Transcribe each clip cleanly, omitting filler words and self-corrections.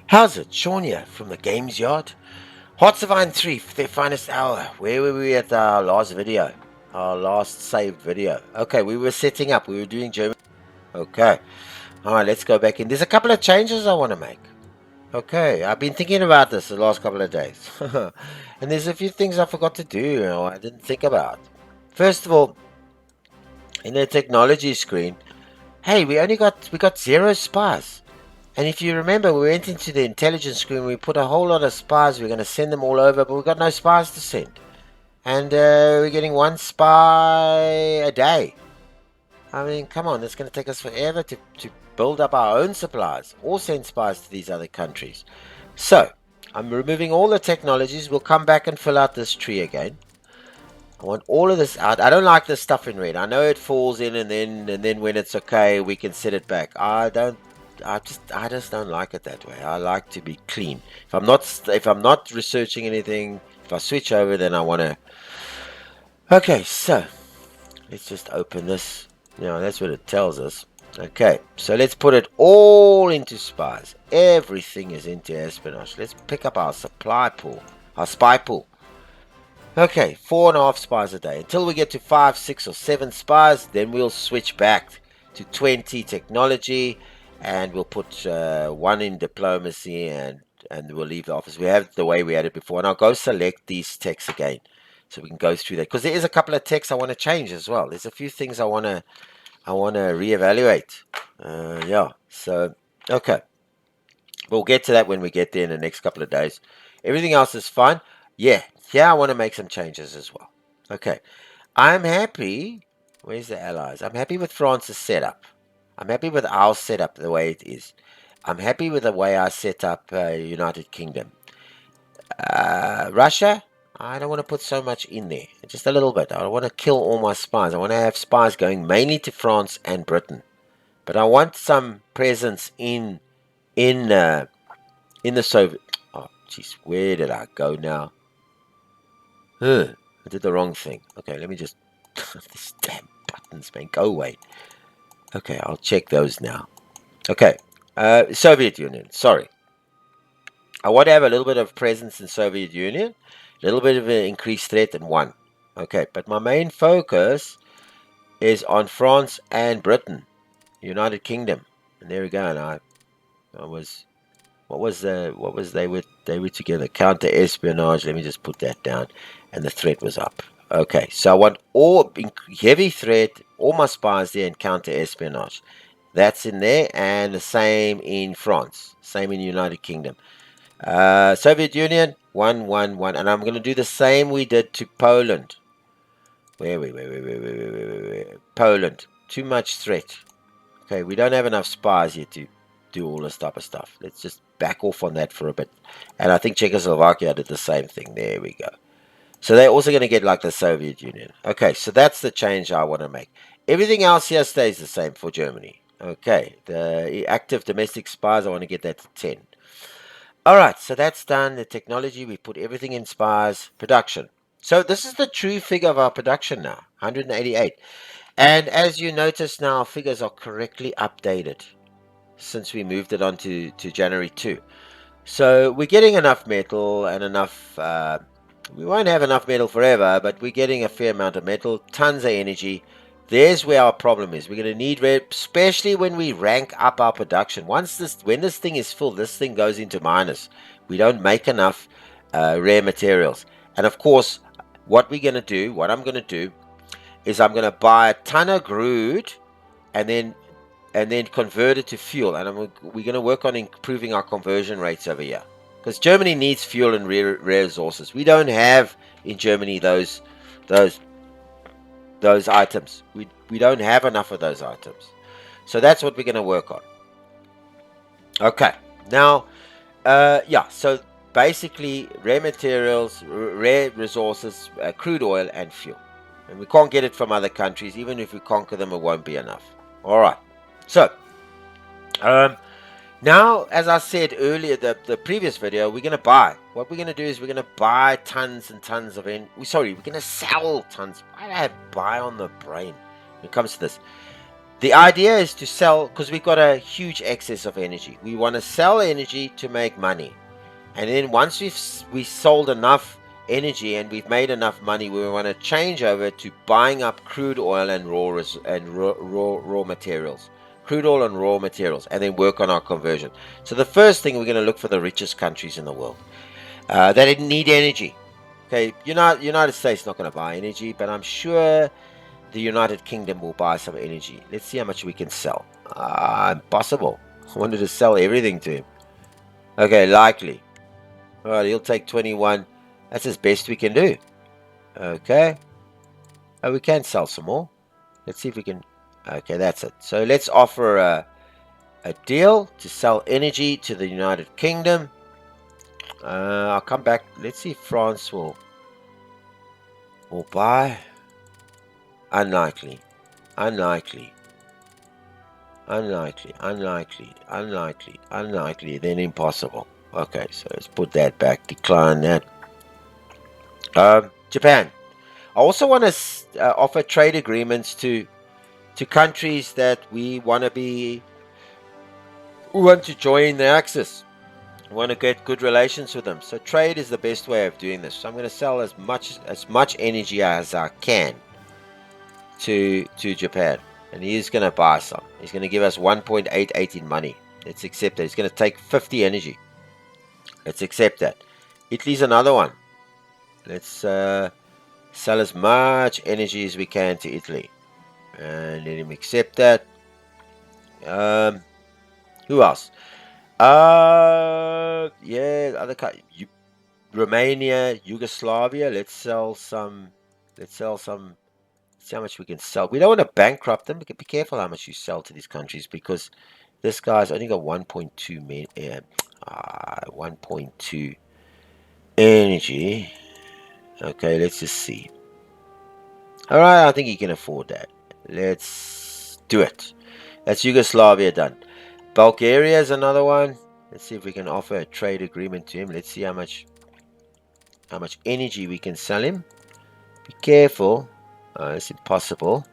How's it? Sean here from the Games Yard. Hearts of Iron 3, their finest hour. Where were we at our last video? Our last saved video. Okay, we were setting up. We were doing German. Okay. Alright, let's go back in. There's a couple of changes I want to make. Okay, I've been thinking about this the last couple of days. And there's a few things I forgot to do, I didn't think about. First of all, in the technology screen, hey, we got 0 spies. And if you remember, we went into the intelligence screen, we put a whole lot of spies, we're going to send them all over, but we've got no spies to send. And we're getting 1 spy a day. I mean, come on, it's going to take us forever to build up our own supplies or send spies to these other countries. So, I'm removing all the technologies. We'll come back and fill out this tree again. I want all of this out. I don't like this stuff in red. I know it falls in and then when it's okay, we can set it back. I just don't like it that way. I like to be clean. If I'm not researching anything, if I switch over, then I want to. Okay, so let's just open this. That's what it tells us. Okay, so let's put it all into spies. Everything is into espionage. Let's pick up our supply pool, our spy pool. Okay, 4.5 spies a day. Until we get to 5, 6, or 7 spies, then we'll switch back to 20 technology, and we'll put 1 in diplomacy, and we'll leave the office. We have it the way we had it before, and I'll go select these techs again, so we can go through that. Because there is a couple of techs I want to change as well. There's a few things I want to reevaluate. Yeah. So okay, we'll get to that when we get there in the next couple of days. Everything else is fine. Yeah, I want to make some changes as well. Okay, I'm happy. Where's the allies? I'm happy with France's setup. I'm happy with our setup the way it is. I'm happy with the way I set up United Kingdom. Russia, I don't want to put so much in there. Just a little bit. I don't want to kill all my spies. I want to have spies going mainly to France and Britain. But I want some presence in the Soviet. Oh, jeez, where did I go now? I did the wrong thing. Okay, let me just. These damn buttons, man, go away. Okay, I'll check those now. Okay, Soviet Union. Sorry, I want to have a little bit of presence in Soviet Union, a little bit of an increased threat in 1. Okay, but my main focus is on France and Britain, United Kingdom, and there we go. And I was. What was they were together? Counter espionage. Let me just put that down. And the threat was up. Okay, so I want all heavy threat, all my spies there, and counter espionage. That's in there, and the same in France, same in United Kingdom. Soviet Union, 1, 1, 1, and I'm going to do the same we did to Poland. Where? Poland, too much threat. Okay, we don't have enough spies here to do all this type of stuff. Let's just back off on that for a bit. And I think Czechoslovakia did the same thing. There we go. So they're also going to get like the Soviet Union. Okay, so that's the change I want to make. Everything else here stays the same for Germany. Okay, the active domestic spies, I want to get that to 10. Alright, so that's done. The technology, we put everything in spies. Production. So this is the true figure of our production now, 188. And as you notice now, our figures are correctly updated since we moved it on to January 2. So we're getting enough metal and enough, we won't have enough metal forever, but we're getting a fair amount of metal, tons of energy. There's where our problem is. We're going to need, especially when we rank up our production. When this thing is full, this thing goes into minus. We don't make enough rare materials. And of course, what I'm going to do, is I'm going to buy a ton of crude and then convert it to fuel. And we're going to work on improving our conversion rates over here, because Germany needs fuel and rare resources. We don't have in Germany those items. We don't have enough of those items. So that's what we're going to work on. Okay, now so basically rare materials, rare resources, crude oil and fuel. And we can't get it from other countries. Even if we conquer them, it won't be enough. All right. So, now, as I said earlier, the previous video, we're going to buy. What we're going to do is we're going to buy tons and tons of... we're going to sell tons. Why do I have buy on the brain when it comes to this? The idea is to sell, because we've got a huge excess of energy. We want to sell energy to make money. And then once we sold enough energy and we've made enough money, we want to change over to buying up crude oil and raw materials. Crude oil and raw materials, and then work on our conversion. So the first thing, we're going to look for the richest countries in the world that need energy. Okay, United States not going to buy energy, but I'm sure the United Kingdom will buy some energy. Let's see how much we can sell. Impossible. I wanted to sell everything to him. Okay, likely. All right, he'll take 21. That's as best we can do. Okay. Oh, we can sell some more. Let's see if we can. Okay, that's it. So let's offer a deal to sell energy to the United Kingdom. I'll come back. Let's see if France will buy. Unlikely. Unlikely. Unlikely. Unlikely. Unlikely. Unlikely. Then impossible. Okay, so let's put that back. Decline that. Japan. I also want to offer trade agreements to countries that we want to join the Axis. We want to get good relations with them. So trade is the best way of doing this. So I'm going to sell as much energy as I can to Japan, and he's going to buy some. He's going to give us 1.88 in money. Let's accept that. He's going to take 50 energy. Let's accept that. Italy's another one. Let's sell as much energy as we can to Italy, and let him accept that. Who else? Yeah, other Romania, Yugoslavia. Let's sell some. Let's see how much we can sell. We don't want to bankrupt them. Be careful how much you sell to these countries, because this guy's only got 1.2 1.2 energy. Okay, let's just see. All right, I think he can afford that. Let's do it. That's Yugoslavia done. Bulgaria is another one. Let's see if we can offer a trade agreement to him. Let's see how much energy we can sell him. Be careful. It's impossible.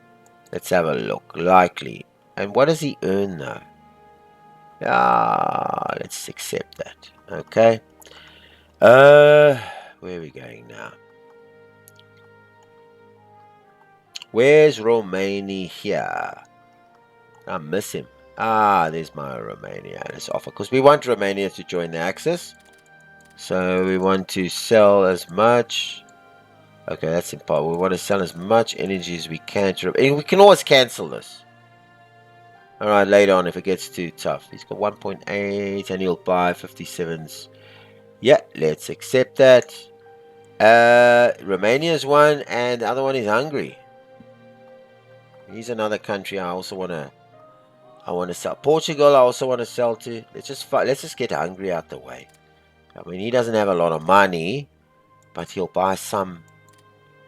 Let's have a look. Likely. And what does he earn now? Let's accept that. Okay. Where are we going now? Where's Romania here? I miss him. There's my Romania. Let's offer, because we want Romania to join the Axis. So we want to sell as much. Okay, that's important. We want to sell as much energy as we can to, and we can always cancel this. Alright, later on if it gets too tough. He's got 1.8 and he'll buy 57s. Yeah, let's accept that. Romania's one, and the other one is Hungary. He's another country I also want to sell. Portugal I also want to sell to. Let's just get Hungary out the way. I mean, he doesn't have a lot of money, but he'll buy some.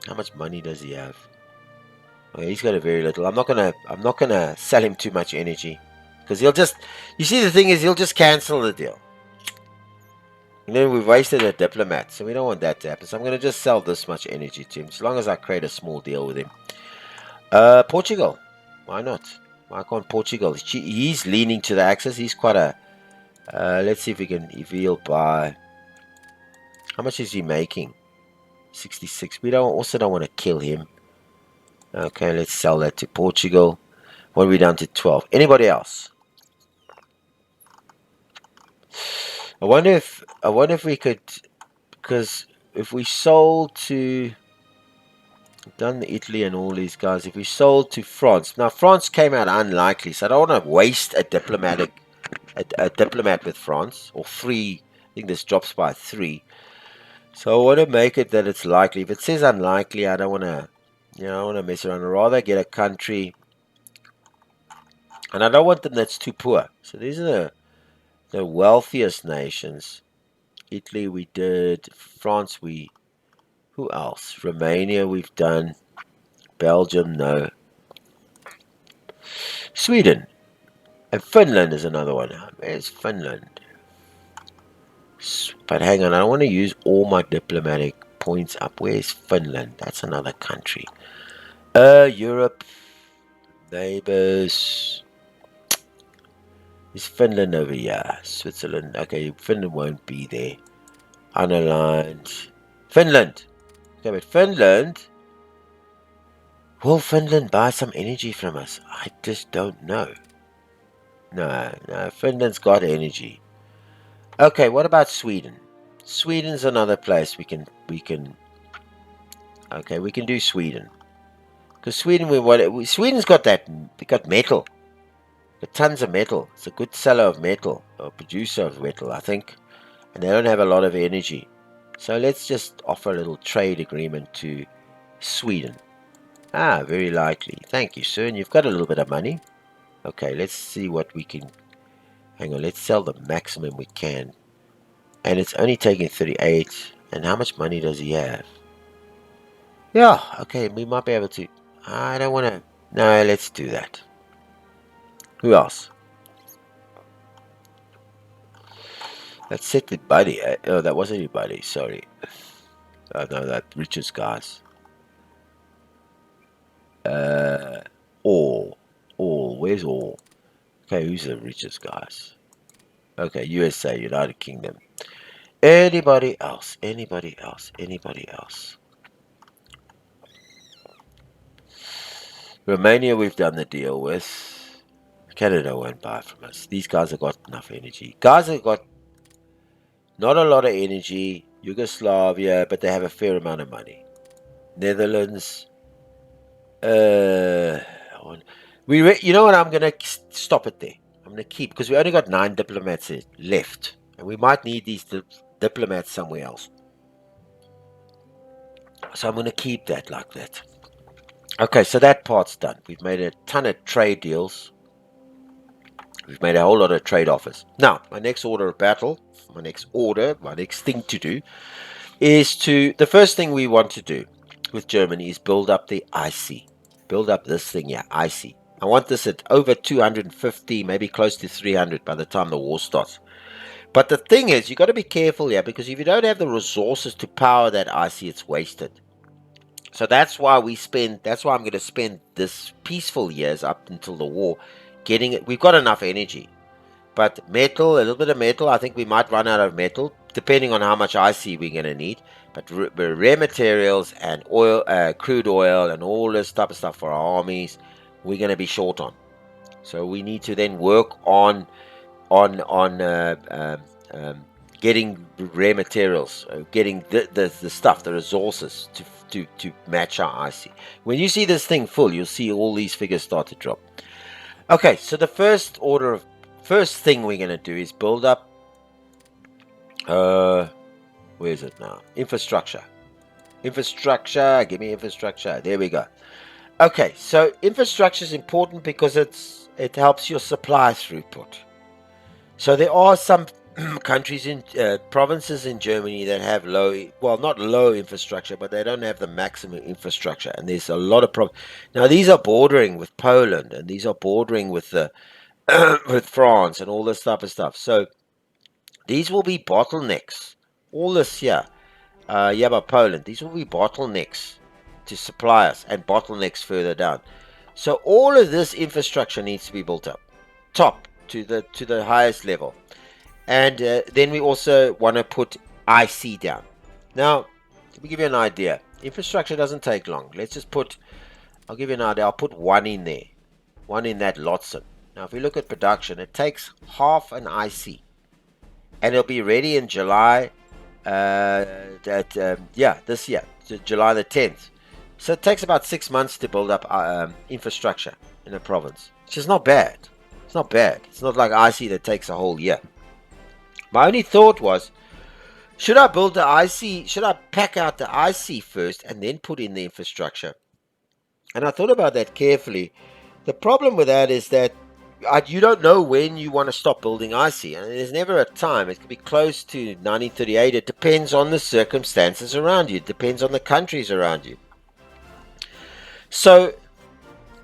How much money does he have? Okay, he's got a very little. I'm not gonna sell him too much energy, because he'll just. You see, the thing is, he'll just cancel the deal. And then we've wasted a diplomat, so we don't want that to happen. So I'm gonna just sell this much energy to him, as long as I create a small deal with him. Portugal, why not? Why can't Portugal? He's leaning to the Axis. He's quite a. Let's see if he'll buy. How much is he making? 66. We also don't want to kill him. Okay, let's sell that to Portugal. What are we down to? 12. Anybody else? I wonder if we could, because if we sold to, done Italy and all these guys, if we sold to France. Now France came out unlikely, so I don't want to waste a diplomat with France, or 3. I think this drops by 3. So I want to make it that it's likely. If it says unlikely, I don't want to, I don't want to mess around. I'd rather get a country, and I don't want them that's too poor. So these are the wealthiest nations. Italy we did. France who else? Romania we've done. Belgium, no. Sweden. And Finland is another one. Where's Finland? But hang on, I don't want to use all my diplomatic points up. Where's Finland? That's another country. Europe. Neighbors. Is Finland over here? Switzerland. Okay, Finland won't be there. Unaligned. Finland. Okay, but Finland. Will Finland buy some energy from us? I just don't know. No, Finland's got energy. Okay, what about Sweden? Sweden's another place we can. Okay, we can do Sweden. Because Sweden's got metal. Got tons of metal. It's a good seller of metal, or producer of metal, I think. And they don't have a lot of energy. So let's just offer a little trade agreement to Sweden. Ah, very likely. Thank you, sir. And you've got a little bit of money. Okay, let's see what we can... Hang on, let's sell the maximum we can. And it's only taking 38. And how much money does he have? Yeah, okay, we might be able to... I don't want to... No, let's do that. Who else? Let's set the buddy. Oh, that wasn't your buddy, sorry. Oh, no, that richest guys. All. Where's all? Okay, who's the richest guys? Okay, USA, United Kingdom. Anybody else? Romania, we've done the deal with. Canada won't buy from us. These guys have got enough energy. Guys have got not a lot of energy. Yugoslavia, but they have a fair amount of money. Netherlands. You know what? I'm going to stop it there. I'm going to keep, because we only got 9 diplomats left. And we might need these diplomats somewhere else. So I'm going to keep that like that. Okay, so that part's done. We've made a ton of trade deals. We've made a whole lot of trade offers. Now, my next order of battle, my next thing to do, is the first thing we want to do with Germany is build up the IC. Build up this thing here, IC. I want this at over 250, maybe close to 300 by the time the war starts. But the thing is, you've got to be careful here, because if you don't have the resources to power that IC, it's wasted. So that's why I'm going to spend this peaceful years up until the war getting it. We've got enough energy. But metal, a little bit of metal, I think we might run out of metal, depending on how much IC we're going to need. But rare materials and oil, crude oil, and all this type of stuff for our armies, we're going to be short on. So we need to then work on getting rare materials, getting the stuff, the resources to match our IC. When you see this thing full, you'll see all these figures start to drop. Okay, so the first thing we're going to do is build up, where is it now? Infrastructure. Give me infrastructure. There we go. Okay, so infrastructure is important because it helps your supply throughput. So there are some countries provinces in Germany that have not low infrastructure, but they don't have the maximum infrastructure, and there's a lot of Now these are bordering with Poland, and these are bordering with with France and all this type of stuff. So these will be bottlenecks. All this here, but Poland, these will be bottlenecks to supply us, and bottlenecks further down. So all of this infrastructure needs to be built up, top to the highest level. And then we also want to put IC down. Now, let me give you an idea. Infrastructure doesn't take long. I'll give you an idea. I'll put 1 in there. 1 in that Lotson. Now, if we look at production, it takes half an IC. And it'll be ready in July, this year, July the 10th. So it takes about 6 months to build up infrastructure in a province. Which is not bad. It's not bad. It's not like IC that takes a whole year. My only thought was, should I build the IC? Should I pack out the IC first and then put in the infrastructure? And I thought about that carefully. The problem with that is that you don't know when you want to stop building IC. And there's never a time. It could be close to 1938. It depends on the circumstances around you. It depends on the countries around you. So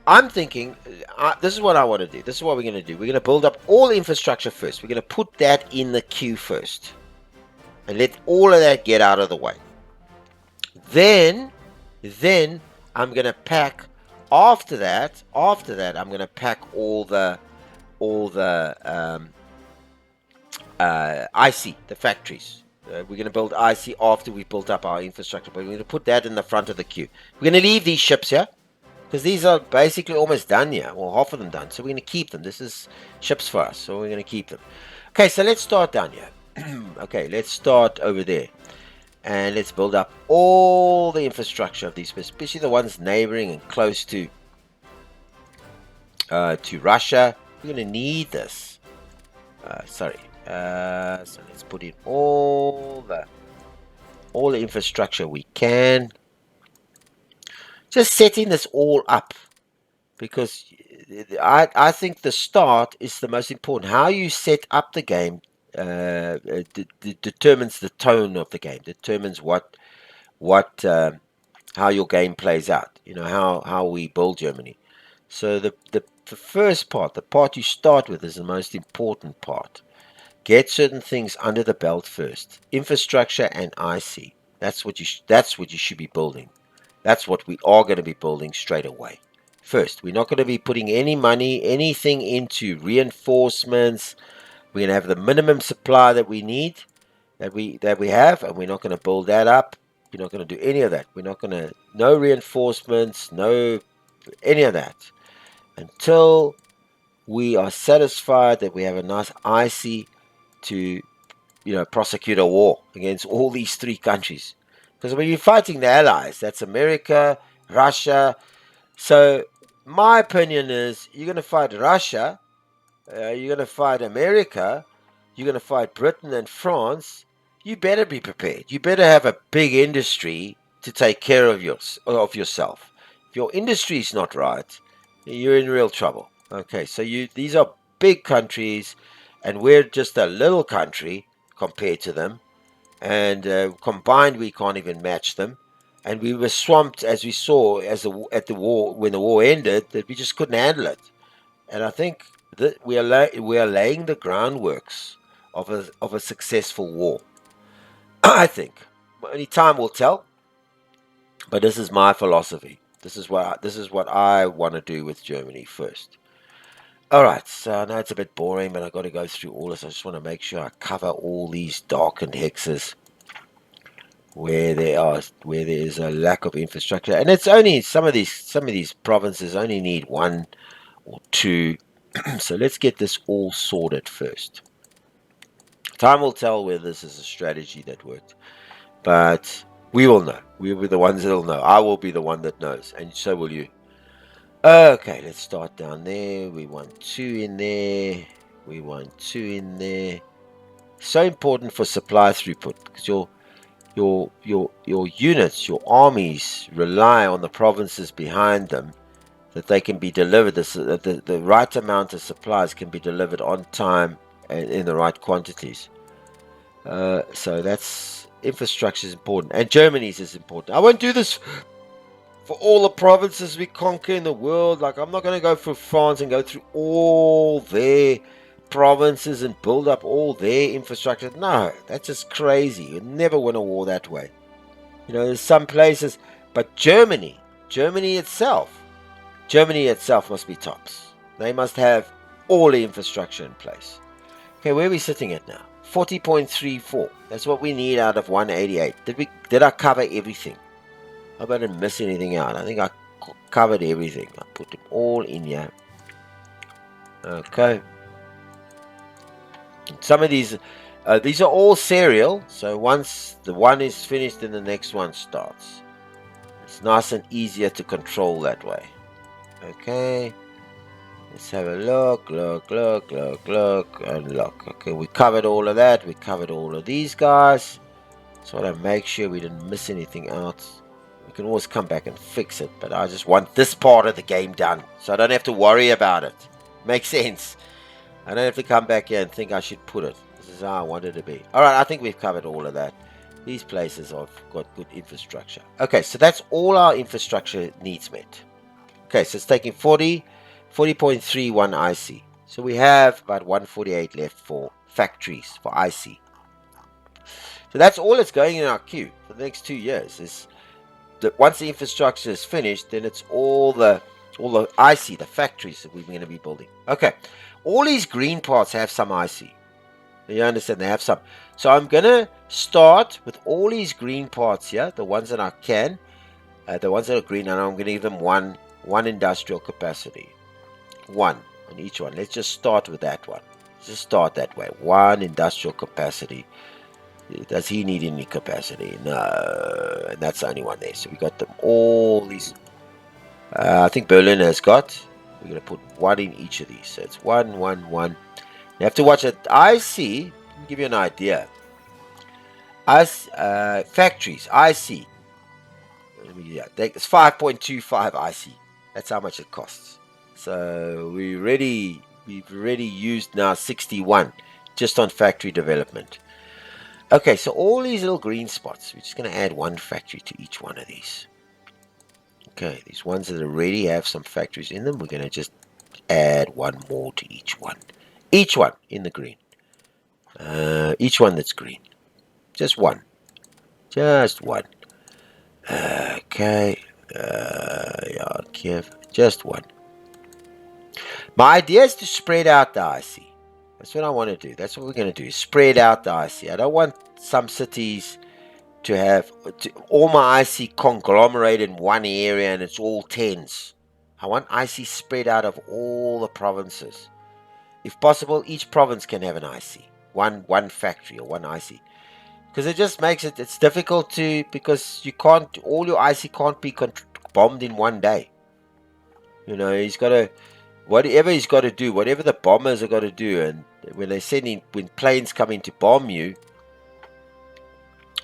I'm thinking, this is what I want to do. This is what we're going to do. We're going to build up all infrastructure first. We're going to put that in the queue first. And let all of that get out of the way. Then I'm going to pack after that, I'm going to pack all the IC, the factories. We're going to build IC after we built up our infrastructure, but we're going to put that in the front of the queue. We're going to leave these ships here because these are basically almost done here, well, half of them done. So we're going to keep them. This is ships for us, so we're going to keep them. Okay, so let's start down here. Okay, let's start over there. And let's build up all the infrastructure of these, especially the ones neighboring and close to Russia. We're going to need this. So let's put in all the infrastructure we can. Just setting this all up, because I think the start is the most important. How you set up the game determines the tone of the game, determines what how your game plays out. You know, how we build Germany. So the first part, the part you start with, is the most important part. Get certain things under the belt first. Infrastructure and IC. That's what you should be building. That's what we are going to be building straight away. First, we're not going to be putting any money, anything into reinforcements. We're going to have the minimum supply that we need, that we have, and we're not going to build that up. We're not going to do any of that. We're not going to, no reinforcements, no any of that, until we are satisfied that we have a nice IC to, prosecute a war against all these three countries. Because when you're fighting the Allies, that's America, Russia. So my opinion is, you're going to fight Russia, you're going to fight America, you're going to fight Britain and France. You better be prepared. You better have a big industry to take care of yourself. If your industry is not right, you're in real trouble. Okay, so these are big countries, and we're just a little country compared to them. And combined, we can't even match them. And we were swamped, as we saw at the war, when the war ended, that we just couldn't handle it. And I think that we are laying the groundworks of a successful war. I think only time will tell. But this is my philosophy. This is what I want to do with Germany first. Alright, so I know it's a bit boring, but I've got to go through all this. I just want to make sure I cover all these darkened hexes where there is a lack of infrastructure. And it's only some of these provinces only need one or two. So let's get this all sorted first. Time will tell whether this is a strategy that worked. But we will know. We'll be the ones that will know. I will be the one that knows, and so will you. Okay, let's start down there. We want 2 in there. We want 2 in there. So important for supply throughput, because your units, your armies rely on the provinces behind them, that they can be delivered. The right amount of supplies can be delivered on time and in the right quantities. So that's infrastructure is important, and Germany's is important. I won't do this for all the provinces we conquer in the world. Like, I'm not going to go through France and go through all their provinces and build up all their infrastructure. No, that's just crazy. You never win a war that way. There's some places, but Germany itself must be tops. They must have all the infrastructure in place. Okay, where are we sitting at now? 40.34. That's what we need out of 188. Did I cover everything? I hope I didn't miss anything out. I think I covered everything. I put them all in here. Okay. Some of these are all serial. So once the one is finished, then the next one starts. It's nice and easier to control that way. Okay. Let's have a look, and look. Okay, we covered all of that. We covered all of these guys. So I want to make sure we didn't miss anything out. We can always come back and fix it, but I just want this part of the game done, so I don't have to worry about it. Makes sense. I don't have to come back here and think I should put it. This is how I want it to be. Alright, I think we've covered all of that. These places have got good infrastructure. Okay, so that's all our infrastructure needs met. Okay, so it's taking 40.31 IC. So we have about 148 left for factories, for IC. So that's all that's going in our queue for the next 2 years. Is that once the infrastructure is finished, then it's all the All the IC, the factories that we're going to be building. Okay, all these green parts have some IC. You understand? They have some. So I'm going to start with all these green parts here, the ones that I can, the ones that are green, and I'm going to give them one industrial capacity. One on each one. Let's just start with that one. Just start that way. One industrial capacity. Does he need any capacity? No. And that's the only one there. So we got them all these. I think Berlin has got. We're going to put one in each of these. So it's one, one, one. You have to watch it. IC, give you an idea. As factories, IC. Yeah, it's 5.25 IC. That's how much it costs. So we've already used now 61 just on factory development. Okay, so all these little green spots, we're just going to add one factory to each one of these. Okay, these ones that already have some factories in them, we're going to just add one more to each one. Each one in the green. Each one that's green. Just one. Just one. Okay. Yeah, Kiev. Just one. My idea is to spread out the IC. That's what I want to do. That's what we're going to do. Spread out the IC. I don't want some cities to have all my IC conglomerated in one area and it's all tens. I want IC spread out of all the provinces. If possible, each province can have an IC. One factory or one IC. Because it just makes it's difficult to, because you can't, all your IC can't be bombed in one day. You know, he's got to, whatever he's got to do, whatever the bombers are got to do, and when they send in, when planes come in to bomb you.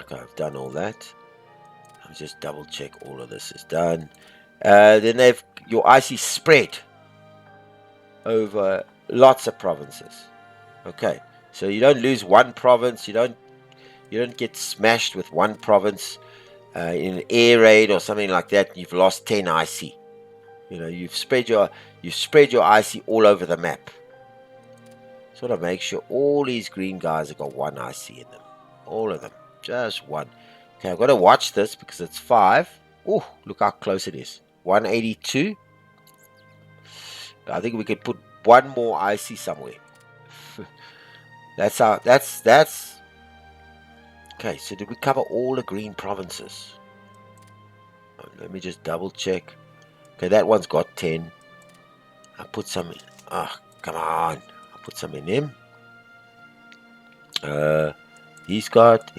Okay, I've done all that. I'll just double check all of this is done. Then they've your IC spread over lots of provinces. Okay, so you don't lose one province. You don't get smashed with one province in an air raid or something like that. You've lost 10 IC. You know, you've spread your IC all over the map. Sort of make sure all these green guys have got one IC in them. All of them. Just one. Okay, I've got to watch this because it's 5. Oh, look how close it is. 182. I think we could put one more IC somewhere. That's okay. So did we cover all the green provinces? Let me just double check. Okay, that one's got 10. I put some in. Oh, come on. I put some in him. He's got.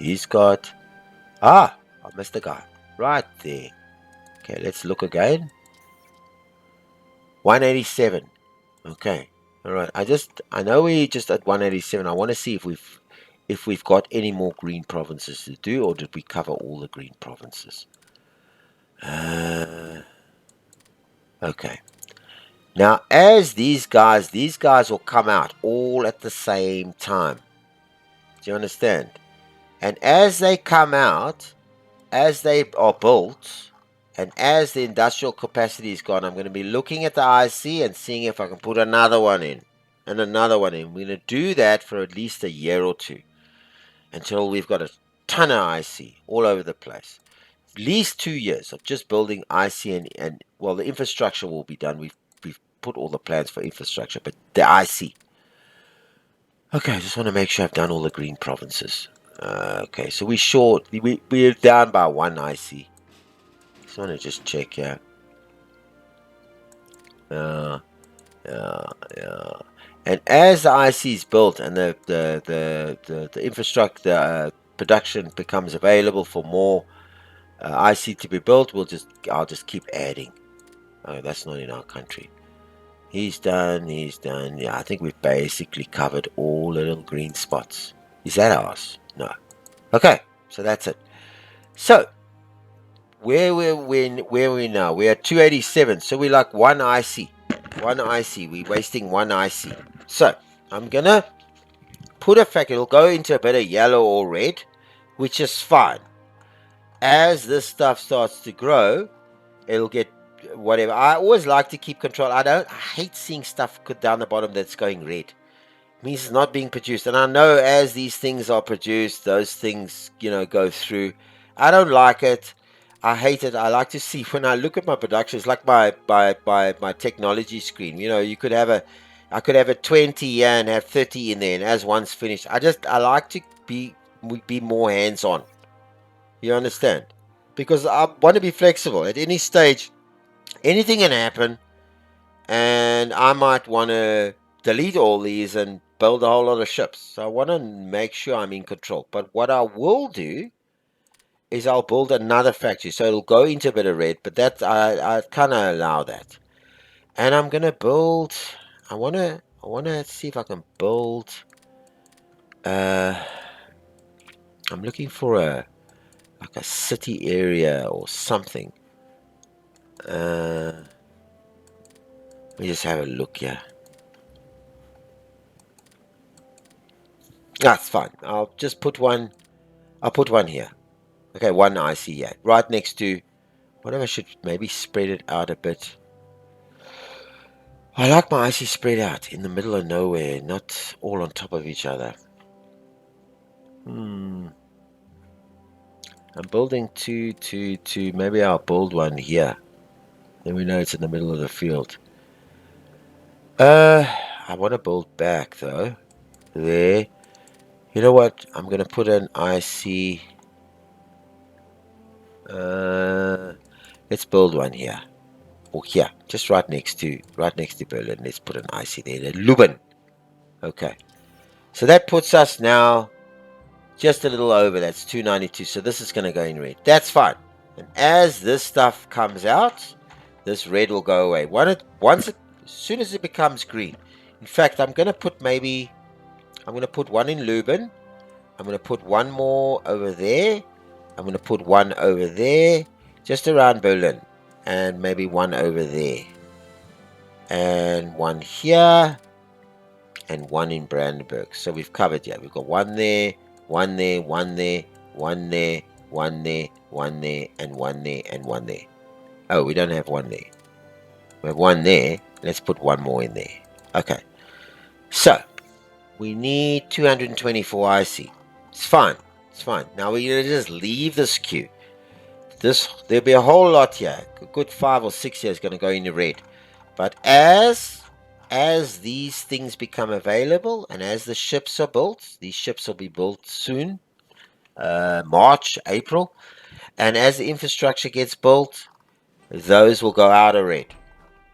Ah, I missed the guy. Right there. Okay, let's look again. 187. Okay. All right. I know we just at 187. I want to see if we've got any more green provinces to do, or did we cover all the green provinces? Okay. Now, as these guys will come out all at the same time. Do you understand? And as they come out, as they are built, and as the industrial capacity is gone, I'm going to be looking at the IC and seeing if I can put another one in and another one in. We're going to do that for at least a year or two until we've got a ton of IC all over the place. At least 2 years of just building IC and well, the infrastructure will be done. We've put all the plans for infrastructure, but the IC. Okay, I just want to make sure I've done all the green provinces. Okay, so we're short. We're down by one IC. Just want to just check here. Yeah. And as the IC is built and the infrastructure production becomes available for more IC to be built, I'll just keep adding. Oh, that's not in our country. He's done. Yeah, I think we've basically covered all the little green spots. Is that ours? No. Okay, so that's it. So where we now? We're at 287. So we're like one IC. We're wasting one IC. So I'm gonna put a factor. It'll go into a bit of yellow or red, which is fine. As this stuff starts to grow, it'll get whatever. I always like to keep control. I hate seeing stuff down the bottom that's going red. It means it's not being produced. And I know as these things are produced, those things, go through. I don't like it. I hate it. I like to see when I look at my production, it's like my technology screen. You know, I could have a 20 here and have 30 in there, and as one's finished, I like to be more hands on. You understand? Because I want to be flexible. At any stage, anything can happen, and I might want to delete all these and build a whole lot of ships. So I want to make sure I'm in control. But what I will do is I'll build another factory, so it'll go into a bit of red. But that I kind of allow that, and I'm gonna build. I wanna see if I can build. Uh, I'm looking for a city area or something. Let me just have a look here. That's fine. I'll just put one. I'll put one here. Okay, one IC here, right next to. Whatever, I should maybe spread it out a bit. I like my IC spread out in the middle of nowhere, not all on top of each other. I'm building two. Maybe I'll build one here. Then we know it's in the middle of the field. I want to build back though. There. You know what? I'm gonna put an IC. Let's build one here. Or here, just right next to Berlin. Let's put an IC there. Leuven. Okay. So that puts us now just a little over. That's 292. So this is going to go in red. That's fine. And as this stuff comes out, this red will go away. As soon as it becomes green. In fact, I'm going to put one in Leuven. I'm going to put one more over there. I'm going to put one over there, just around Berlin. And maybe one over there. And one here. And one in Brandenburg. So we've covered here. We've got one there, one there, one there, one there, one there, one there, and one there, and one there. Oh, we don't have one there. We have one there. Let's put one more in there. Okay. So, we need 224 IC. It's fine. It's fine. Now we're going to just leave this queue. There'll be a whole lot here. A good 5 or 6 here is going to go in the red. But as these things become available and as the ships are built, these ships will be built soon, March, April, and as the infrastructure gets built, those will go out of red.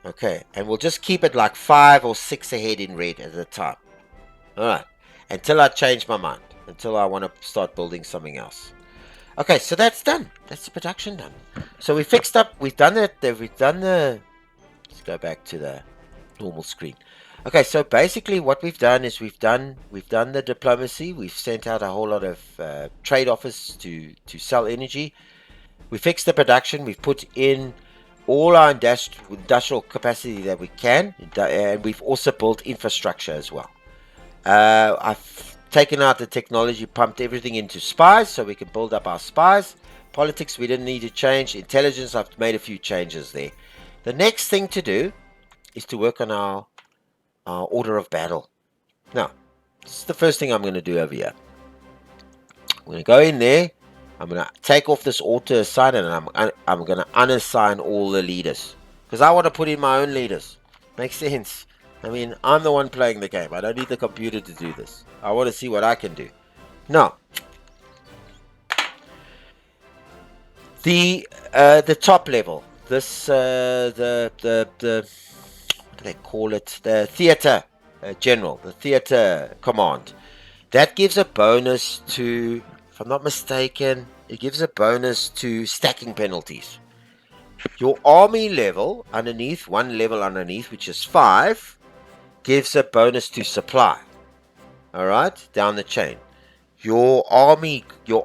Okay, and we'll just keep it like 5 or 6 ahead in red at a time. All right, until I change my mind, until I want to start building something else. Okay, so that's done. That's the production done. So we fixed up. We've done it. Let's go back to the normal screen. Okay, so basically what we've done is we've done the diplomacy. We've sent out a whole lot of trade offers to sell energy. We fixed the production. We've put in all our industrial capacity that we can, and we've also built infrastructure as well. I've taken out the technology, pumped everything into spies so we can build up our spies. Politics we didn't need to change. Intelligence, I've made a few changes there. The next thing to do is to work on our order of battle. Now, this is the first thing I'm going to do over here. I'm going to go in there. I'm going to take off this auto assign, and I'm going to unassign all the leaders because I want to put in my own leaders. Makes sense. I mean, I'm the one playing the game. I don't need the computer to do this. I want to see what I can do. Now, the top level. This the what do they call it? The theater general, the theater command. That gives a bonus to, if I'm not mistaken, it gives a bonus to stacking penalties. Your army level underneath, one level underneath, which is 5, gives a bonus to supply. All right, down the chain. Your army group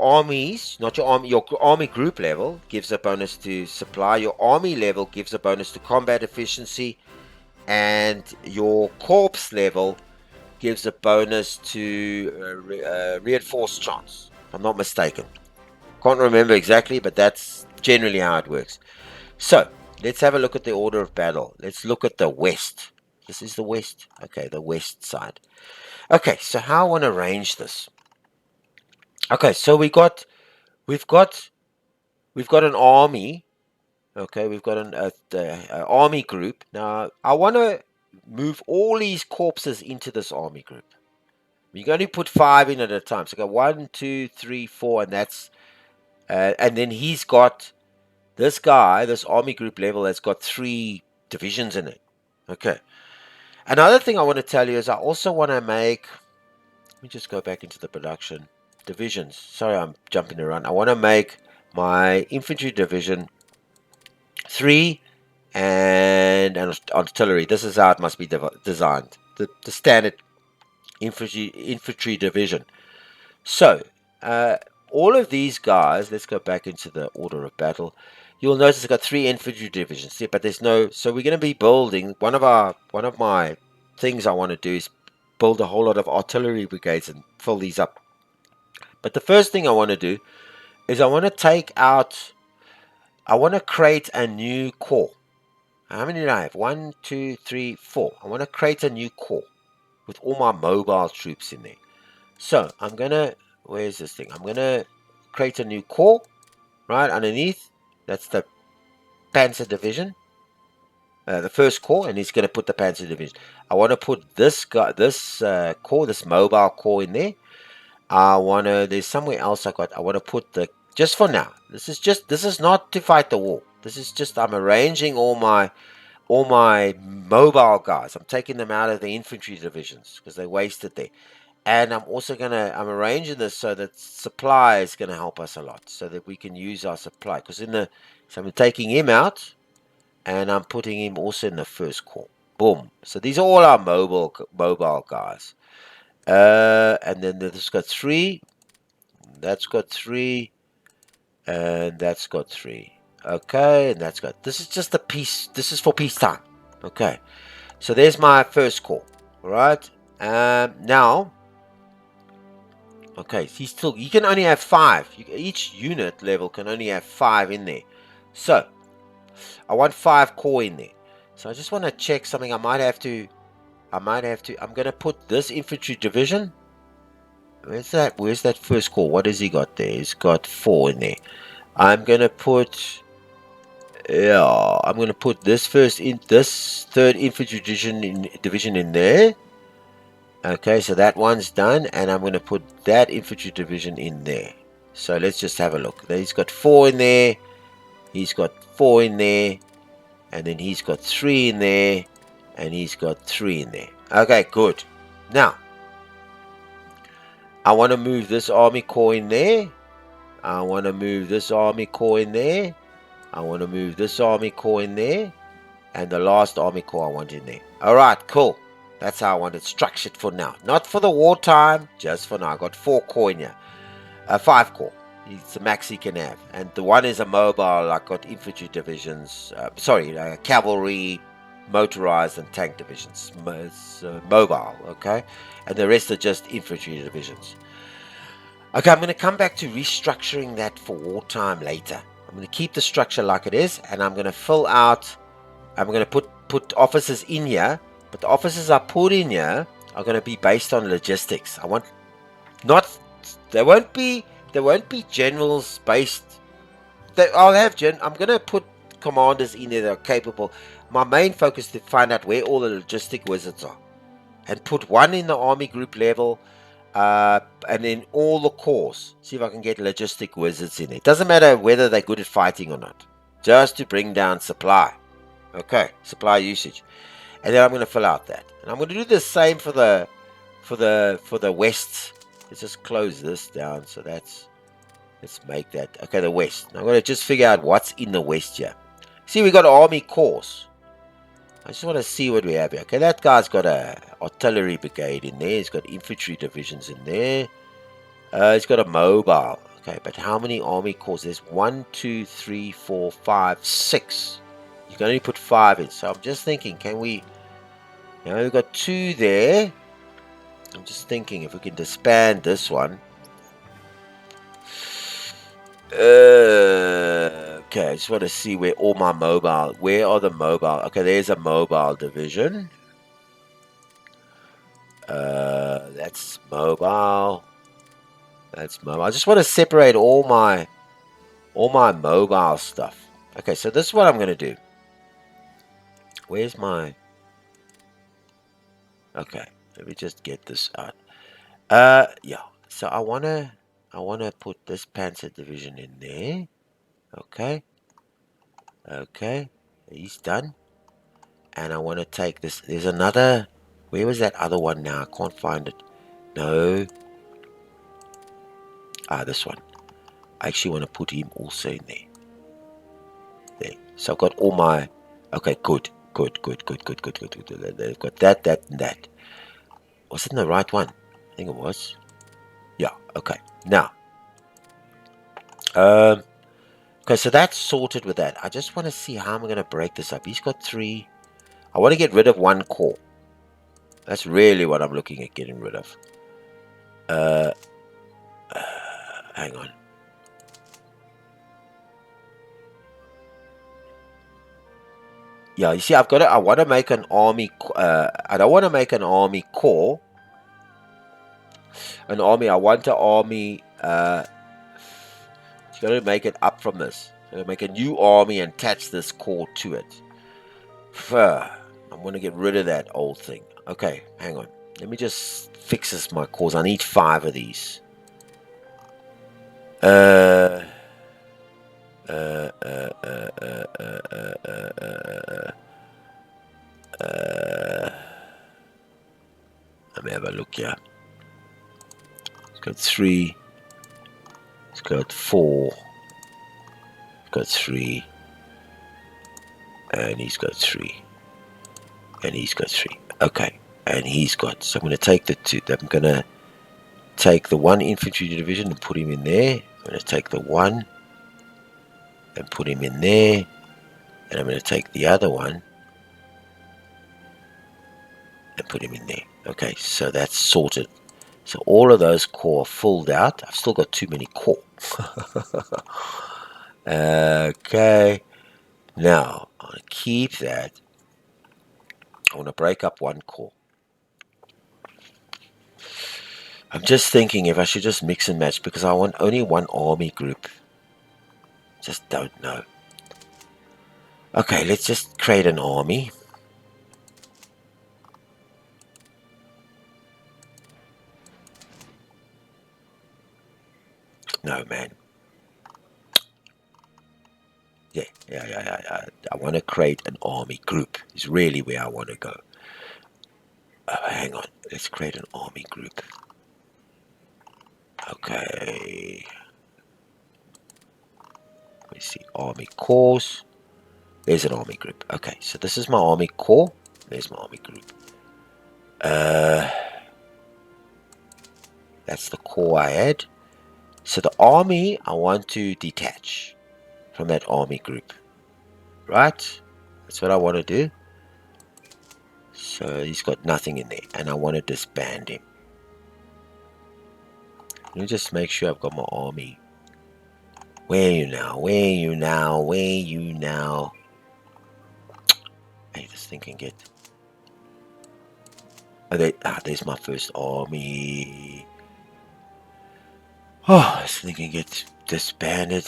level gives a bonus to supply. Your army level gives a bonus to combat efficiency, and your corps level gives a bonus to reinforced chance. If I'm not mistaken. Can't remember exactly, but that's generally how it works. So let's have a look at the order of battle. Let's look at the west. This is the west. Okay, the west side. Okay, so how I want to arrange this. Okay, so we've got we've got an army. Okay, we've got an army group. Now, I want to move all these corpses into this army group. You can only put 5 in at a time. So go 1, 2, 3, 4, and that's and then he's got this guy, this army group level, has got 3 divisions in it. Okay. Another thing I want to tell you is I also want to make. Let me just go back into the production divisions. Sorry, I'm jumping around. I want to make my infantry division 3 and an artillery. This is how it must be designed. The standard infantry division. So, all of these guys, let's go back into the order of battle. You'll notice I've got 3 infantry divisions, yeah, but there's no. So we're going to be building one of my things I want to do is build a whole lot of artillery brigades and fill these up. But the first thing I want to do is I want to create a new corps. How many do I have? 1, 2, 3, 4. I want to create a new corps with all my mobile troops in there. So I'm gonna, where's this thing? I'm gonna create a new corps right underneath. That's the Panzer Division, the first corps, and he's gonna put the Panzer Division. I want to put this guy, this corps, this mobile corps in there. There's somewhere else I want to put just for now. This is not to fight the war. This is just, I'm arranging all my mobile guys. I'm taking them out of the infantry divisions because they wasted there. And I'm arranging this so that supply is gonna help us a lot, so that we can use our supply. Because so I'm taking him out, and I'm putting him also in the first corps. Boom. So these are all our mobile guys. And then this got 3. That's got 3, and that's got 3. Okay, and that's got. This is just a piece. This is for peacetime. Okay. So there's my first corps. All right. Now. Okay, he can only have 5. Each unit level can only have 5 in there. So, I want 5 core in there. So I just want to check something. I'm going to put this infantry division. Where's that first core? What has he got there? He's got 4 in there. I'm going to put this third infantry division in there. Okay, so that one's done, and I'm going to put that infantry division in there. So let's just have a look. He's got 4 in there, he's got 4 in there, and then he's got 3 in there, and he's got 3 in there. Okay, good. Now, I want to move this army corps in there. I want to move this army corps in there. I want to move this army corps in there. And the last army corps I want in there. Alright, cool. That's how I want it structured for now. Not for the wartime, just for now. I got 4 core in here. 5 core. It's the max he can have. And the one is a mobile. I got infantry divisions. Cavalry, motorized, and tank divisions. It's mobile, okay? And the rest are just infantry divisions. Okay, I'm going to come back to restructuring that for wartime later. I'm going to keep the structure like it is, and I'm going to fill out. I'm going to put officers in here, but the officers I put in here are going to be based on logistics. There won't be generals based. I'm going to put commanders in there that are capable. My main focus is to find out where all the logistic wizards are, and put one in the army group level, and then all the corps. See if I can get logistic wizards in there. It doesn't matter whether they're good at fighting or not, just to bring down supply. Okay, supply usage, and then I'm going to fill out that, and I'm going to do the same for the west. Let's just close this down. So let's make that okay. The west. Now I'm going to just figure out what's in the west here. See, we got army corps. I just want to see what we have here. Okay, that guy's got a artillery brigade in there. He's got infantry divisions in there. He's got a mobile. Okay, but how many army corps? There's 1, 2, 3, 4, 5, 6. You can only put 5 in. So I'm just thinking, can we... Now we've got 2 there. I'm just thinking if we can disband this one. Okay, I just want to see where all my mobile... Where are the mobile... Okay, there's a mobile division. That's mobile. That's mobile. I just want to separate all my all my mobile stuff. Okay, so this is what I'm going to do. Where's my... Okay, let me just get this out. Yeah. So I wanna put this Panzer division in there. Okay. Okay. He's done. And I want to take this. There's another. Where was that other one now? I can't find it. No. This one. I actually want to put him also in there. There. So I've got all my... Okay, good. Good. They've got that, and that. Was it in the right one? I think it was. Yeah, okay. Now, okay, so that's sorted with that. I just want to see how I'm going to break this up. He's got 3. I want to get rid of 1 core. That's really what I'm looking at getting rid of. Hang on. Yeah, you see, I want to make an army, I don't want to make an army core. I want an army, you got to make it up from this. So make a new army and attach this core to it. I'm going to get rid of that old thing. Okay, hang on. Let me just fix this, my cores. I need 5 of these. Let me have a look here. It's got 3. It's got 4. It's got 3. And he's got 3. And he's got 3. Okay. And he's got... So I'm going to take the 2. I'm going to take the 1 infantry division and put him in there. I'm going to take the 1 and put him in there. And I'm going to take the other one and put him in there. Okay, so that's sorted. So all of those core are filled out. I've still got too many core. Okay. Now, I'm going to keep that. I want to break up 1 core. I'm just thinking if I should just mix and match because I want only 1 army group. Just don't know. Okay, let's just create an army. No, man. Yeah. I want to create an army group. Is really where I want to go. Hang on. Let's create an army group. Okay. Let me see. Army corps. There's an army group. Okay, so this is my army corps. There's my army group. That's the core I had. So the army I want to detach from that army group. Right? That's what I want to do. So he's got nothing in there. And I want to disband him. Let me just make sure I've got my army. Where are you now? Where are you now? Where are you now? Hey, this thing can get... Oh, there's my first army. Oh, this thing can get disbanded.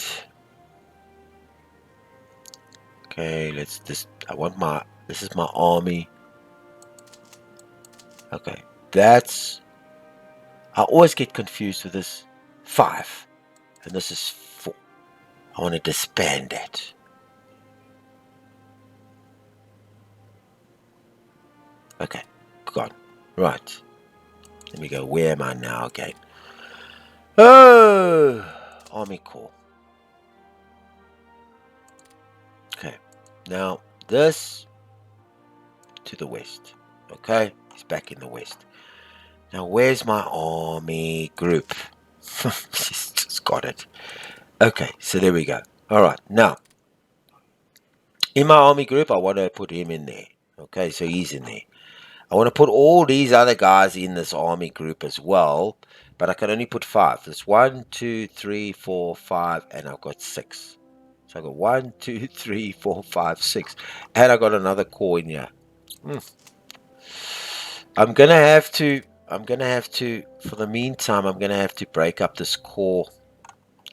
Okay, let's just... This is my army. Okay, that's... I always get confused with this 5. And this is 4. I want to disband that. Okay, gone. Right. Let me go. Where am I now again? Oh! Army Corps. Okay. Now, this to the west. Okay? It's back in the west. Now, where's my army group? Just got it. Okay, so there we go. Alright, now, in my army group, I want to put him in there. Okay, so he's in there. I want to put all these other guys in this army group as well, but I can only put 5. There's 1, 2, 3, 4, 5, and I've got 6. So I've got 1, 2, 3, 4, 5, 6, and I've got another core in here. I'm gonna have to, for the meantime, I'm gonna have to break up this core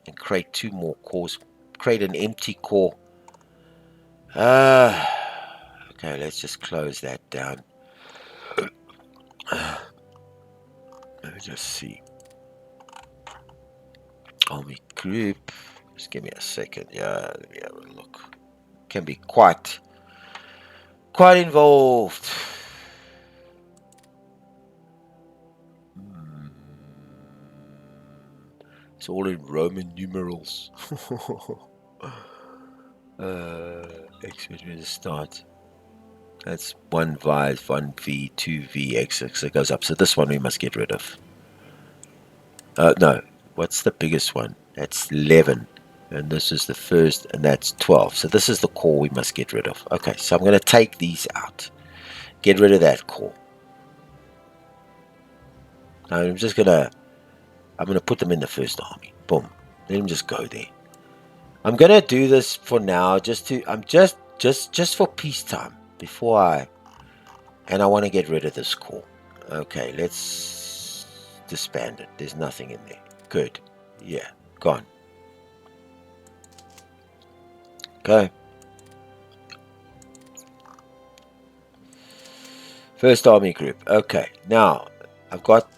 and create 2 more cores. create an empty core. Okay, let's just close that down. Let me just see. Army group. Just give me a second. Yeah, let me have a look. Can be quite involved. It's all in Roman numerals. X between the start. That's 1 V, 1 V, 2 V, X. It goes up. So this one we must get rid of. No. What's the biggest one? That's 11. And this is the first, and that's 12. So this is the core we must get rid of. Okay, so I'm going to take these out. Get rid of that core. Now I'm going to put them in the first army. Boom. Let them just go there. I'm going to do this for now, just for peacetime, and I want to get rid of this core. Okay, let's disband it. There's nothing in there. Good. Yeah, gone. Okay. First army group. Okay, now I've got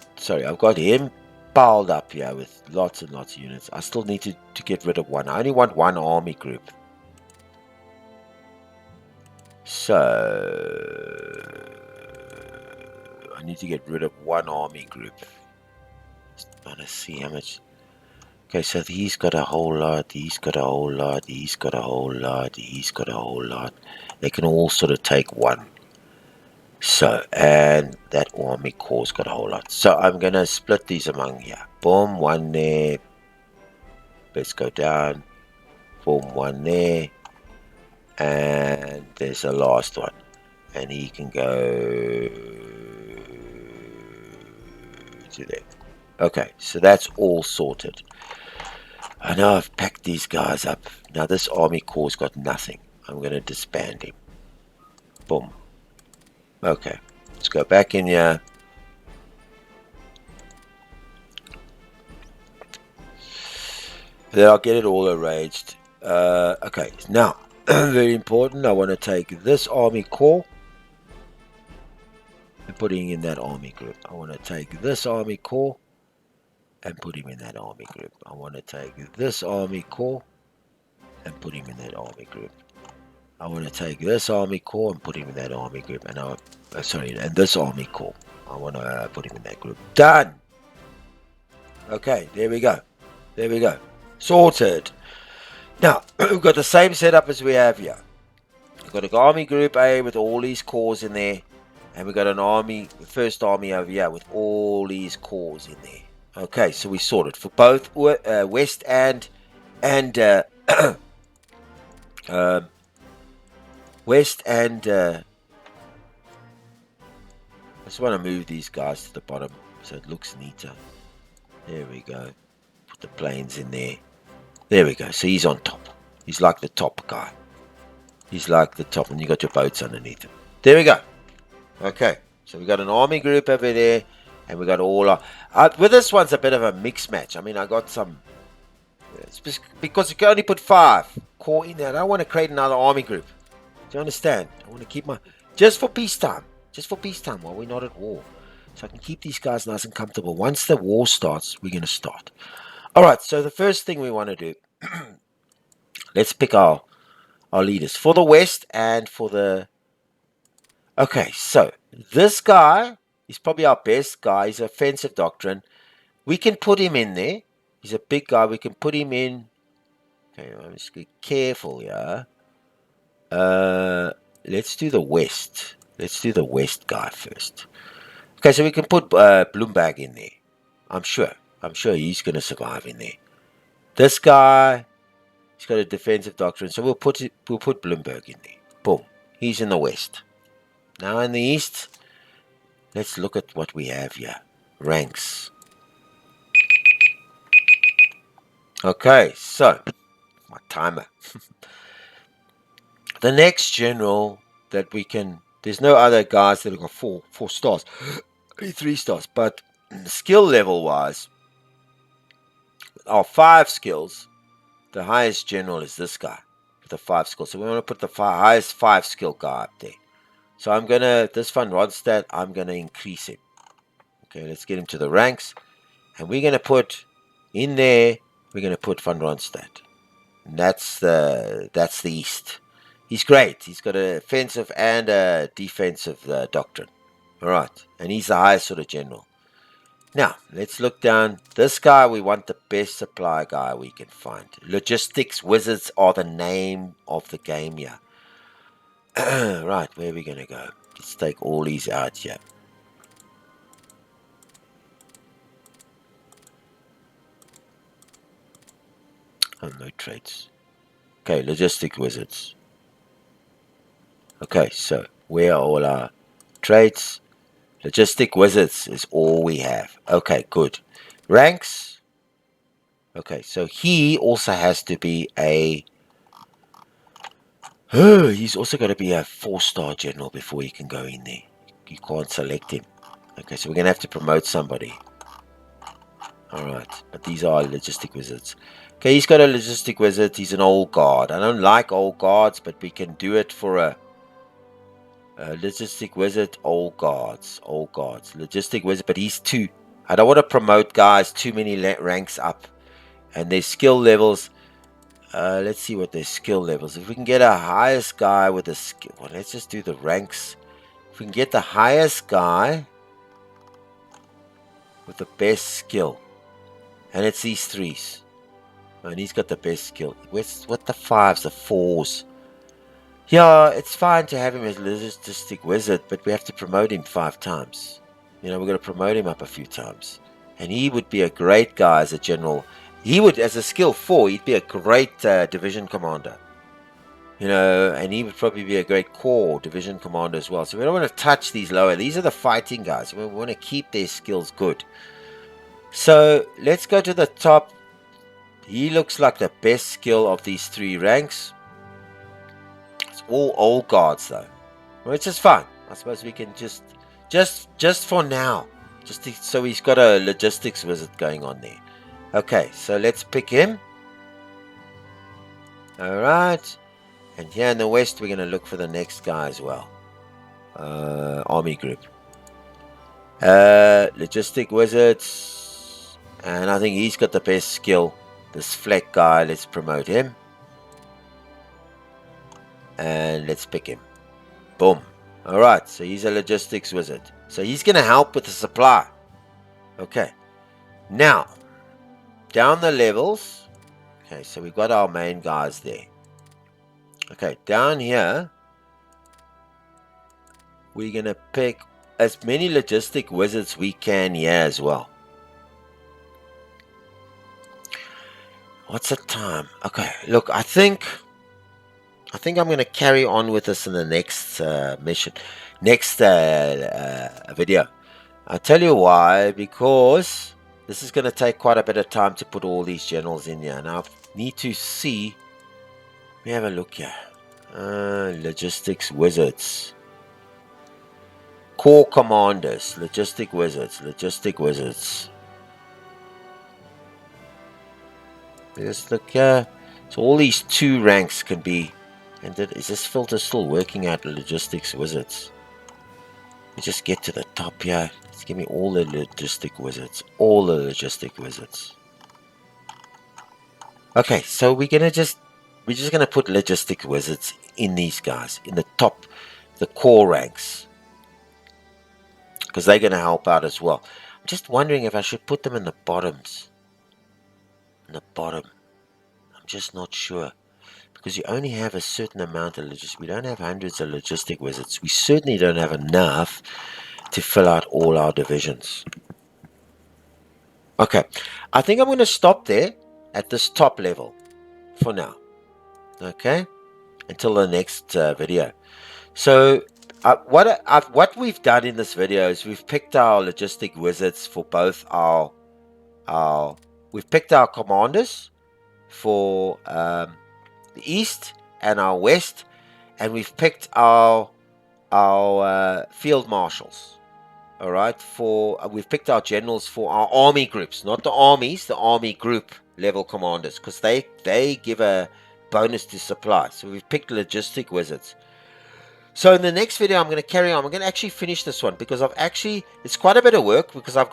him piled up here with lots and lots of units. I still need to get rid of one. I only want one army group. So I need to get rid of one army group. Just want to see how much. Okay, so he's got a whole lot, he's got a whole lot, he's got a whole lot, he's got a whole lot. They can all sort of take one. So, and that army core's got a whole lot. So I'm going to split these among here. Boom, one there. Let's go down. Boom, one there. And there's the last one. And he can go to there. Okay, so that's all sorted. I know I've packed these guys up. Now this army core's got nothing. I'm going to disband him. Boom. Okay, let's go back in here. Then I'll get it all arranged. Okay, now, very important, I want to take this army core and put him in that army group. I want to take this army core and put him in that army group. I want to take this army core and put him in that army group. I want to take this army core and put him in that army group. And and this army core. I want to put him in that group. Done! Okay, there we go. There we go. Sorted. Now, we've got the same setup as we have here. We've got an army group A with all these cores in there. And we've got an army, the first army over here with all these cores in there. Okay, so we sorted for both West and West and I just want to move these guys to the bottom so it looks neater. There we go. Put the planes in there. There we go. So he's on top. He's like the top guy. He's like the top, and you got your boats underneath him. There we go. Okay, so we got an army group over there, and we got all our. With this one's a bit of a mix match. I mean, I got some. It's because you can only put 5 core in there. I don't want to create another army group. Do you understand? I want to keep my just for peacetime while we're not at war, so I can keep these guys nice and comfortable. Once the war starts, we're going to start. All right. So the first thing we want to do, let's pick our leaders for the West and for the. Okay, so this guy is probably our best guy. He's offensive doctrine. We can put him in there. He's a big guy. We can put him in. Okay, I'm just be careful, yeah. Let's do the West. Let's do the West guy first. Okay, so we can put Bloomberg in there. I'm sure he's going to survive in there. This guy, he's got a defensive doctrine, so we'll put Bloomberg in there. Boom. He's in the West. Now in the East, let's look at what we have here. Ranks. Okay, so my timer. The next general that we can, there's no other guys that have got four stars, 3 stars, but skill level wise, our 5 skills, the highest general is this guy with the 5 skill. So we want to put the highest 5 skill guy up there. So I'm going to, this Van Ronstadt, I'm going to increase him. Okay, let's get him to the ranks. And we're going to put in there, we're going to put Van Ronstadt. And that's the East. He's great. He's got an offensive and a defensive doctrine. All right. And he's the highest sort of general. Now, let's look down. This guy, we want the best supply guy we can find. Logistics Wizards are the name of the game here. Right, where are we going to go? Let's take all these out here. Oh, no traits. Okay, Logistic Wizards. Okay, so where are all our traits? Logistic Wizards is all we have. Okay, good. Ranks. Okay, so he also has to be a... he's also got to be a 4-star general before he can go in there. You can't select him. Okay, so we're going to have to promote somebody. Alright, but these are Logistic Wizards. Okay, he's got a Logistic Wizard. He's an old guard. I don't like old guards, but we can do it for a Logistic Wizard, old guards. Logistic Wizard, but he's 2. I don't want to promote guys too many ranks up. And their skill levels, let's see what their skill levels. If we can get a highest guy with a skill, well, let's just do the ranks. If we can get the highest guy with the best skill, and it's these 3s, and he's got the best skill. What the 5s, the 4s? Yeah, it's fine to have him as Logistic Wizard, but we have to promote him 5 times. You know, we're going to promote him up a few times. And he would be a great guy as a general. He would, as a skill 4, he'd be a great division commander. You know, and he would probably be a great core division commander as well. So we don't want to touch these lower. These are the fighting guys. We want to keep their skills good. So let's go to the top. He looks like the best skill of these 3 ranks. It's all old guards though, which is fine. I suppose we can just for now, so he's got a logistics wizard going on there. Okay, so let's pick him. Alright. And here in the west, we're going to look for the next guy as well. Army group. Logistic wizards. And I think he's got the best skill. This Fleck guy, let's promote him. And let's pick him. Boom. Alright, so he's a logistics wizard. So he's going to help with the supply. Okay. Now, down the levels. Okay, so we've got our main guys there. Okay, down here, we're going to pick as many logistic wizards we can here as well. What's the time? Okay, look, I think I'm going to carry on with this in the next video. I'll tell you why, because this is going to take quite a bit of time to put all these generals in here. Now, I need to see. Let me have a look here. Logistics wizards. Core commanders. Logistic wizards. Let's look here. So all these 2 ranks can be. And is this filter still working out logistics wizards? Let me just get to the top here. Let's give me all the logistic wizards. Okay, so we're just gonna put logistic wizards in these guys, in the top, the core ranks, because they're gonna help out as well. I'm just wondering if I should put them in the bottoms. I'm just not sure, because you only have a certain amount of logistics. We don't have hundreds of logistic wizards. We certainly don't have enough to fill out all our divisions. Okay, I think I'm going to stop there at this top level for now. Okay, until the next video. So what we've done in this video is we've picked our logistic wizards for both we've picked our commanders for the east and our west, and we've picked our field marshals. All right, we've picked our generals for our army groups, not the armies, the army group. level commanders because they give a bonus to supply. So we've picked logistic wizards. So in the next video, I'm going to carry on. I'm going to actually finish this one because it's quite a bit of work because we've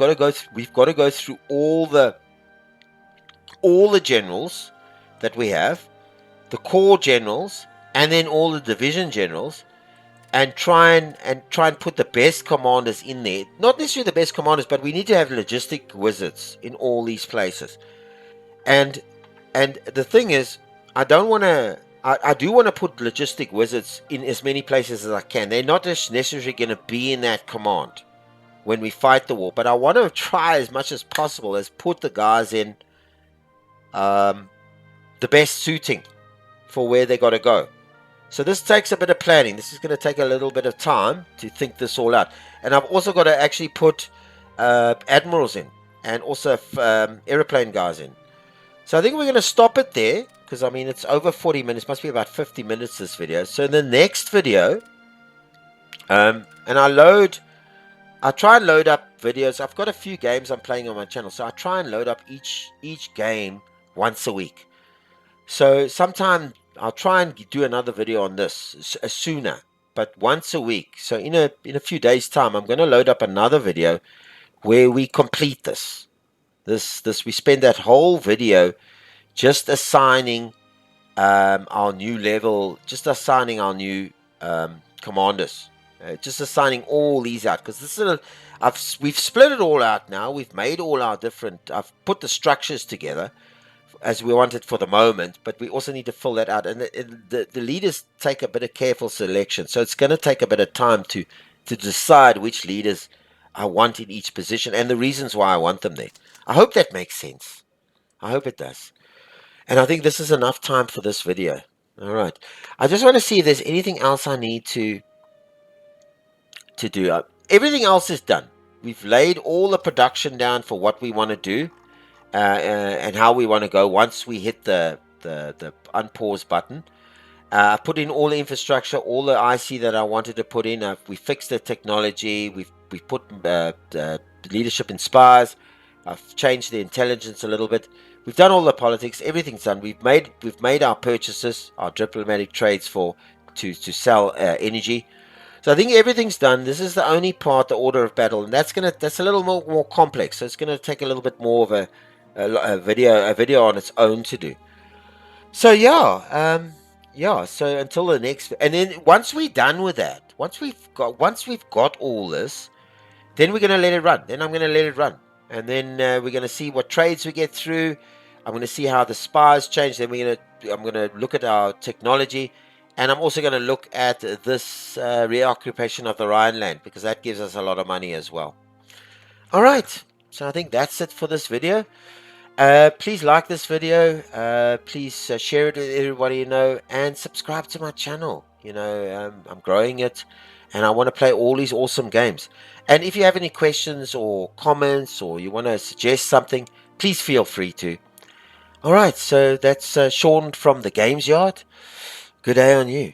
got to go through all the generals that we have, the core generals, and then all the division generals, and try and put the best commanders in there. Not necessarily the best commanders, but we need to have logistic wizards in all these places. And the thing is, I don't want to. I do want to put logistic wizards in as many places as I can. They're not just necessarily going to be in that command when we fight the war, but I want to try as much as possible as put the guys in the best suiting for where they got to go. So this takes a bit of planning. This is going to take a little bit of time to think this all out. And I've also got to actually put admirals in and also aeroplane guys in. So I think we're going to stop it there because, I mean, it's over 40 minutes. Must be about 50 minutes, this video. So in the next video, and I try and load up videos. I've got a few games I'm playing on my channel. So I try and load up each game once a week. So sometime I'll try and do another video on this sooner, but once a week. So in a few days' time, I'm going to load up another video where we complete this. We spend that whole video just assigning our new level, just assigning our new commanders, just assigning all these out because we've split it all out now. We've made all our different. I've put the structures together as we want it for the moment, but we also need to fill that out. And the leaders take a bit of careful selection, so it's going to take a bit of time to decide which leaders I want in each position and the reasons why I want them there. I hope that makes sense. I hope it does. And I think this is enough time for this video. All right. I just want to see if there's anything else I need to do. Everything else is done. We've laid all the production down for what we want to do. And how we want to go once we hit the unpause button. I put in all the infrastructure, all the IC that I wanted to put in. We fixed the technology. We've put leadership in spies. I've changed the intelligence a little bit. We've done all the politics. Everything's done. We've made our purchases, our diplomatic trades to sell energy. So I think everything's done. This is the only part, the order of battle, and that's a little more complex. So it's gonna take a little bit more of a video on its own to do. So so until the next, and then once we're done with that, once we've got all this, then we're gonna let it run. Then I'm gonna let it run, and then we're gonna see what trades we get through. I'm gonna see how the spies change. Then I'm gonna look at our technology, and I'm also gonna look at this reoccupation of the Rhineland because that gives us a lot of money as well. All right, so I think that's it for this video. Please like this video, please share it with everybody you know, and subscribe to my channel. I'm growing it, and I want to play all these awesome games. And if you have any questions or comments, or you want to suggest something, please feel free to. Alright, so that's Sean from the Games Yard. Good day on you.